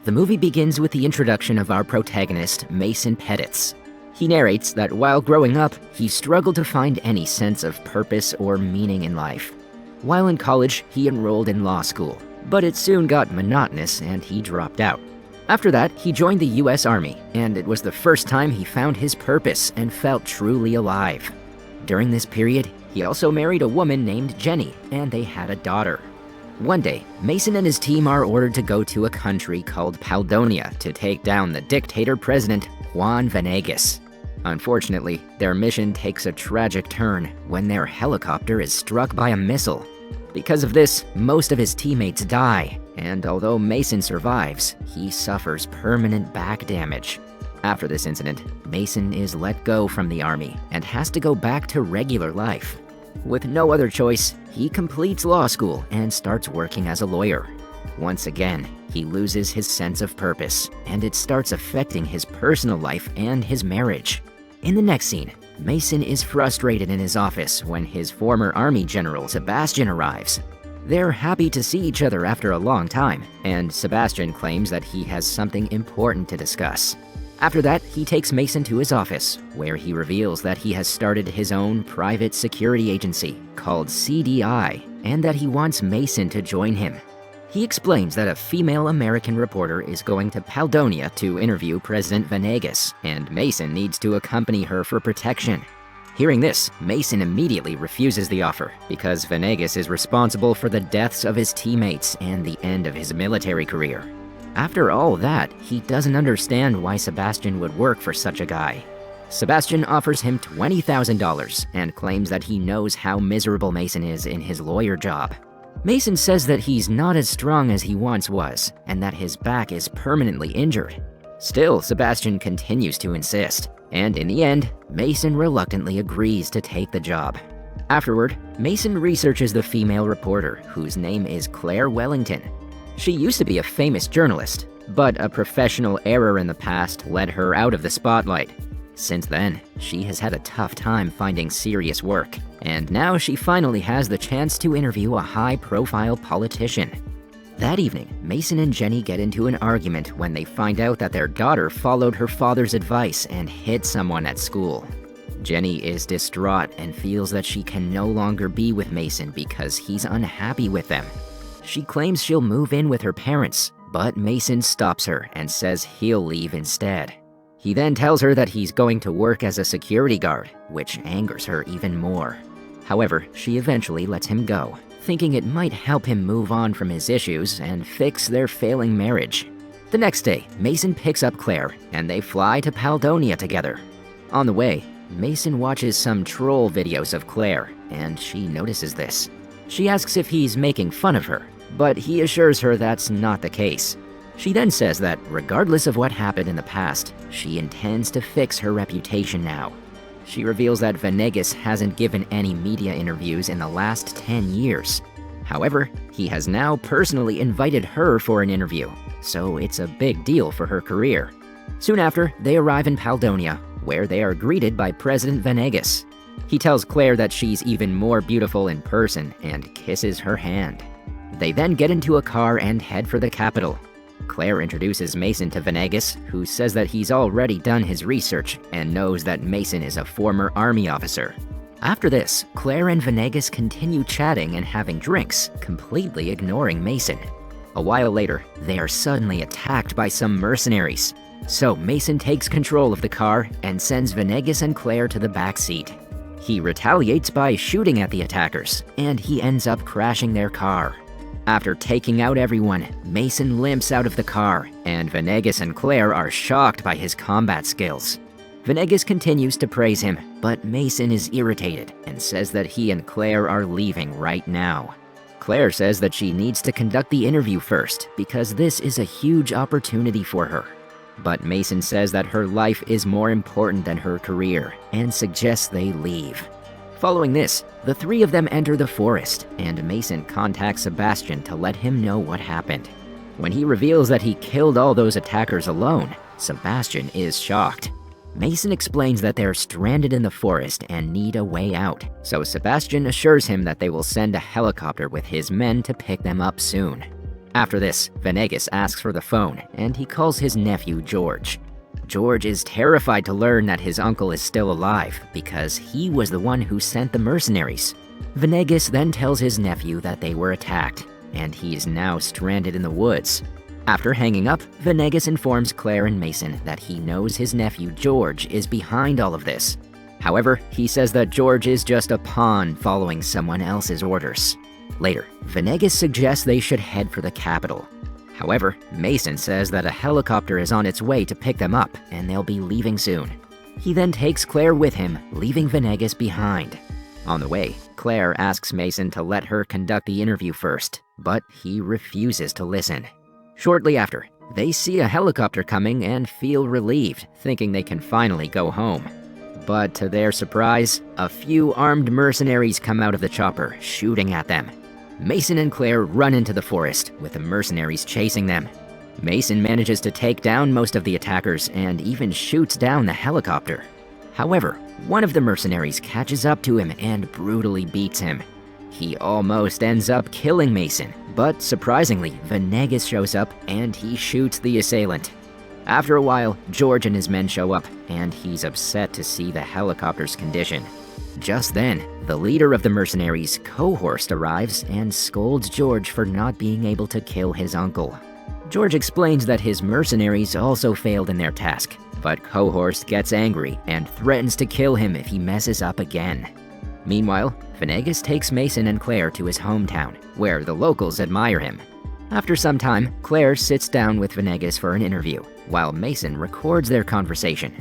The movie begins with the introduction of our protagonist, Mason Pettitz. He narrates that while growing up, he struggled to find any sense of purpose or meaning in life. While in college, he enrolled in law school, but it soon got monotonous and he dropped out. After that, he joined the US Army, and it was the first time he found his purpose and felt truly alive. During this period, he also married a woman named Jenny, and they had a daughter. One day, Mason and his team are ordered to go to a country called Paldonia to take down the dictator president Juan Venegas. Unfortunately, their mission takes a tragic turn when their helicopter is struck by a missile. Because of this, most of his teammates die, and although Mason survives, he suffers permanent back damage. After this incident, Mason is let go from the army and has to go back to regular life. With no other choice, he completes law school and starts working as a lawyer. Once again, he loses his sense of purpose, and it starts affecting his personal life and his marriage. In the next scene, Mason is frustrated in his office when his former army general Sebastian arrives. They're happy to see each other after a long time, and Sebastian claims that he has something important to discuss. After that, he takes Mason to his office, where he reveals that he has started his own private security agency called CDI, and that he wants Mason to join him. He explains that a female American reporter is going to Paldonia to interview President Venegas, and Mason needs to accompany her for protection. Hearing this, Mason immediately refuses the offer because Venegas is responsible for the deaths of his teammates and the end of his military career. After all that, he doesn't understand why Sebastian would work for such a guy. Sebastian offers him $20,000 and claims that he knows how miserable Mason is in his lawyer job. Mason says that he's not as strong as he once was, and that his back is permanently injured. Still, Sebastian continues to insist, and in the end, Mason reluctantly agrees to take the job. Afterward, Mason researches the female reporter, whose name is Claire Wellington. She used to be a famous journalist, but a professional error in the past led her out of the spotlight. Since then, she has had a tough time finding serious work, and now she finally has the chance to interview a high-profile politician. That evening, Mason and Jenny get into an argument when they find out that their daughter followed her father's advice and hit someone at school. Jenny is distraught and feels that she can no longer be with Mason because he's unhappy with them. She claims she'll move in with her parents, but Mason stops her and says he'll leave instead. He then tells her that he's going to work as a security guard, which angers her even more. However, she eventually lets him go, thinking it might help him move on from his issues and fix their failing marriage. The next day, Mason picks up Claire, and they fly to Paldonia together. On the way, Mason watches some troll videos of Claire, and she notices this. She asks if he's making fun of her, but he assures her that's not the case. She then says that regardless of what happened in the past, she intends to fix her reputation now. She reveals that Venegas hasn't given any media interviews in the last 10 years. However, he has now personally invited her for an interview, so it's a big deal for her career. Soon after, they arrive in Paldonia, where they are greeted by President Venegas. He tells Claire that she's even more beautiful in person and kisses her hand. They then get into a car and head for the capital. Claire introduces Mason to Venegas, who says that he's already done his research and knows that Mason is a former army officer. After this, Claire and Venegas continue chatting and having drinks, completely ignoring Mason. A while later, they are suddenly attacked by some mercenaries. So Mason takes control of the car and sends Venegas and Claire to the back seat. He retaliates by shooting at the attackers, and he ends up crashing their car. After taking out everyone, Mason limps out of the car, and Venegas and Claire are shocked by his combat skills. Venegas continues to praise him, but Mason is irritated and says that he and Claire are leaving right now. Claire says that she needs to conduct the interview first because this is a huge opportunity for her. But Mason says that her life is more important than her career and suggests they leave. Following this, the three of them enter the forest, and Mason contacts Sebastian to let him know what happened. When he reveals that he killed all those attackers alone, Sebastian is shocked. Mason explains that they're stranded in the forest and need a way out, so Sebastian assures him that they will send a helicopter with his men to pick them up soon. After this, Venegas asks for the phone, and he calls his nephew George. George is terrified to learn that his uncle is still alive because he was the one who sent the mercenaries. Venegas then tells his nephew that they were attacked, and he is now stranded in the woods. After hanging up, Venegas informs Claire and Mason that he knows his nephew George is behind all of this. However, he says that George is just a pawn following someone else's orders. Later, Venegas suggests they should head for the capital. However, Mason says that a helicopter is on its way to pick them up and they'll be leaving soon. He then takes Claire with him, leaving Venegas behind. On the way, Claire asks Mason to let her conduct the interview first, but he refuses to listen. Shortly after, they see a helicopter coming and feel relieved, thinking they can finally go home. But to their surprise, a few armed mercenaries come out of the chopper, shooting at them. Mason and Claire run into the forest, with the mercenaries chasing them. Mason manages to take down most of the attackers and even shoots down the helicopter. However, one of the mercenaries catches up to him and brutally beats him. He almost ends up killing Mason, but surprisingly, Venegas shows up and he shoots the assailant. After a while, George and his men show up, and he's upset to see the helicopter's condition. Just then, the leader of the mercenaries, Cohorst, arrives and scolds George for not being able to kill his uncle. George explains that his mercenaries also failed in their task, but Cohorst gets angry and threatens to kill him if he messes up again. Meanwhile, Venegas takes Mason and Claire to his hometown, where the locals admire him. After some time, Claire sits down with Venegas for an interview, while Mason records their conversation.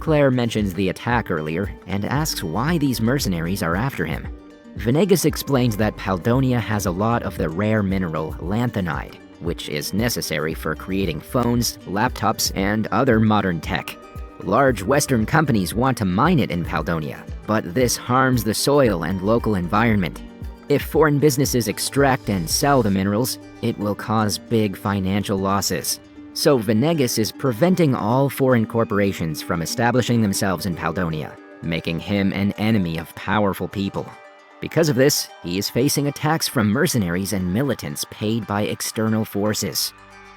Claire mentions the attack earlier and asks why these mercenaries are after him. Venegas explains that Paldonia has a lot of the rare mineral lanthanide, which is necessary for creating phones, laptops, and other modern tech. Large Western companies want to mine it in Paldonia, but this harms the soil and local environment. If foreign businesses extract and sell the minerals, it will cause big financial losses. So Venegas is preventing all foreign corporations from establishing themselves in Paldonia, making him an enemy of powerful people. Because of this, he is facing attacks from mercenaries and militants paid by external forces.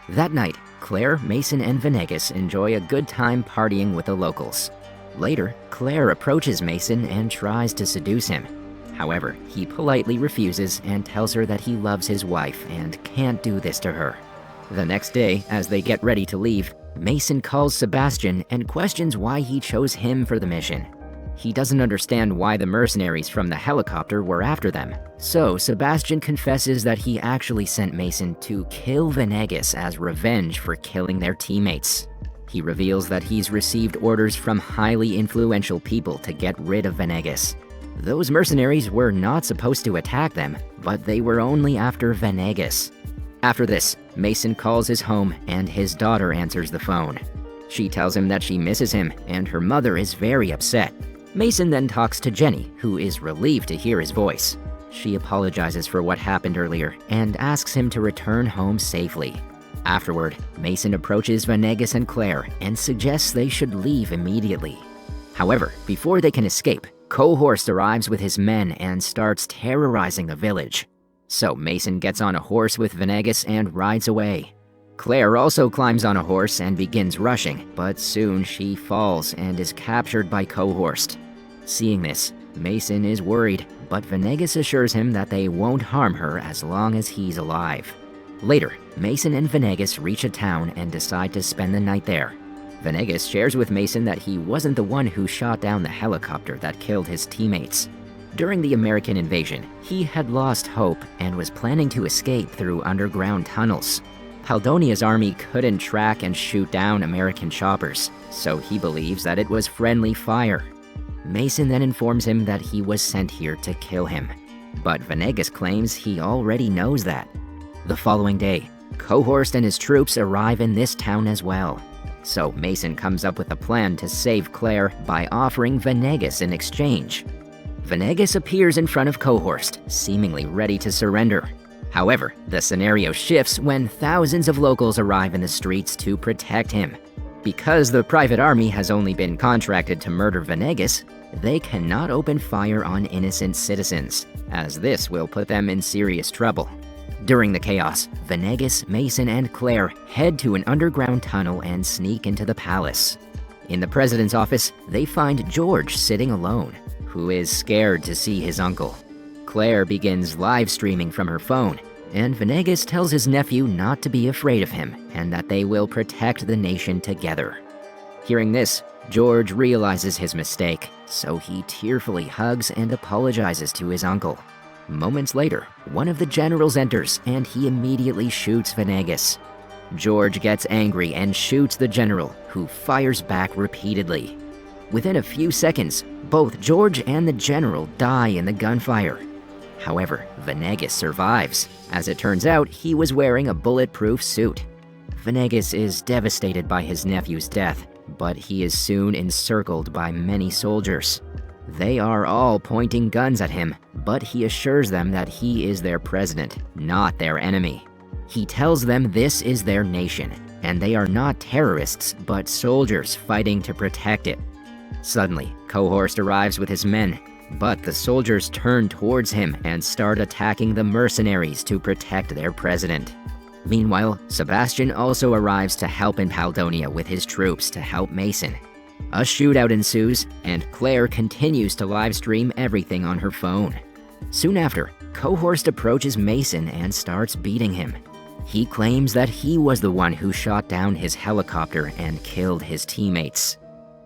That night, Claire, Mason, and Venegas enjoy a good time partying with the locals. Later, Claire approaches Mason and tries to seduce him. However, he politely refuses and tells her that he loves his wife and can't do this to her. The next day, as they get ready to leave, Mason calls Sebastian and questions why he chose him for the mission. He doesn't understand why the mercenaries from the helicopter were after them, so Sebastian confesses that he actually sent Mason to kill Venegas as revenge for killing their teammates. He reveals that he's received orders from highly influential people to get rid of Venegas. Those mercenaries were not supposed to attack them, but they were only after Venegas. After this, Mason calls his home and his daughter answers the phone. She tells him that she misses him and her mother is very upset. Mason then talks to Jenny, who is relieved to hear his voice. She apologizes for what happened earlier and asks him to return home safely. Afterward, Mason approaches Venegas and Claire and suggests they should leave immediately. However, before they can escape, Cohorst arrives with his men and starts terrorizing the village. So Mason gets on a horse with Venegas and rides away. Claire also climbs on a horse and begins rushing, but soon she falls and is captured by Cohorst. Seeing this, Mason is worried, but Venegas assures him that they won't harm her as long as he's alive. Later, Mason and Venegas reach a town and decide to spend the night there. Venegas shares with Mason that he wasn't the one who shot down the helicopter that killed his teammates. During the American invasion, he had lost hope and was planning to escape through underground tunnels. Paldonia's army couldn't track and shoot down American choppers, so he believes that it was friendly fire. Mason then informs him that he was sent here to kill him, but Venegas claims he already knows that. The following day, Cohorst and his troops arrive in this town as well. So Mason comes up with a plan to save Claire by offering Venegas in exchange. Venegas appears in front of Cohorst, seemingly ready to surrender. However, the scenario shifts when thousands of locals arrive in the streets to protect him. Because the private army has only been contracted to murder Venegas, they cannot open fire on innocent citizens, as this will put them in serious trouble. During the chaos, Venegas, Mason, and Claire head to an underground tunnel and sneak into the palace. In the president's office, they find George sitting alone, who is scared to see his uncle. Claire begins live streaming from her phone, and Venegas tells his nephew not to be afraid of him and that they will protect the nation together. Hearing this, George realizes his mistake, so he tearfully hugs and apologizes to his uncle. Moments later, one of the generals enters and he immediately shoots Venegas. George gets angry and shoots the general, who fires back repeatedly. Within a few seconds, both George and the general die in the gunfire. However, Venegas survives. As it turns out, he was wearing a bulletproof suit. Venegas is devastated by his nephew's death, but he is soon encircled by many soldiers. They are all pointing guns at him, but he assures them that he is their president, not their enemy. He tells them this is their nation, and they are not terrorists, but soldiers fighting to protect it. Suddenly, Cohorst arrives with his men, but the soldiers turn towards him and start attacking the mercenaries to protect their president. Meanwhile, Sebastian also arrives to help in Paldonia with his troops to help Mason. A shootout ensues, and Claire continues to livestream everything on her phone. Soon after, Cohorst approaches Mason and starts beating him. He claims that he was the one who shot down his helicopter and killed his teammates.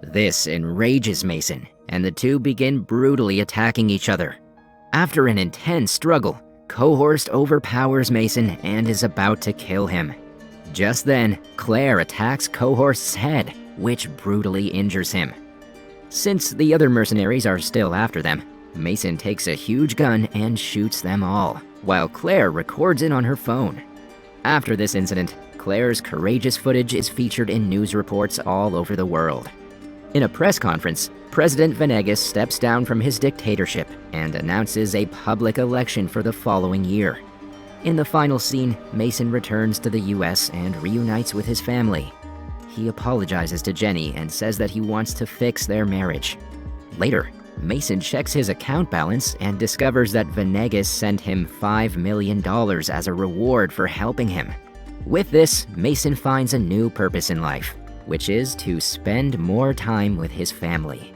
This enrages Mason, and the two begin brutally attacking each other. After an intense struggle, Cohorst overpowers Mason and is about to kill him. Just then, Claire attacks Cohorst's head, which brutally injures him. Since the other mercenaries are still after them, Mason takes a huge gun and shoots them all, while Claire records it on her phone. After this incident, Claire's courageous footage is featured in news reports all over the world. In a press conference, President Venegas steps down from his dictatorship and announces a public election for the following year. In the final scene, Mason returns to the US and reunites with his family. He apologizes to Jenny and says that he wants to fix their marriage. Later, Mason checks his account balance and discovers that Venegas sent him $5 million as a reward for helping him. With this, Mason finds a new purpose in life, which is to spend more time with his family.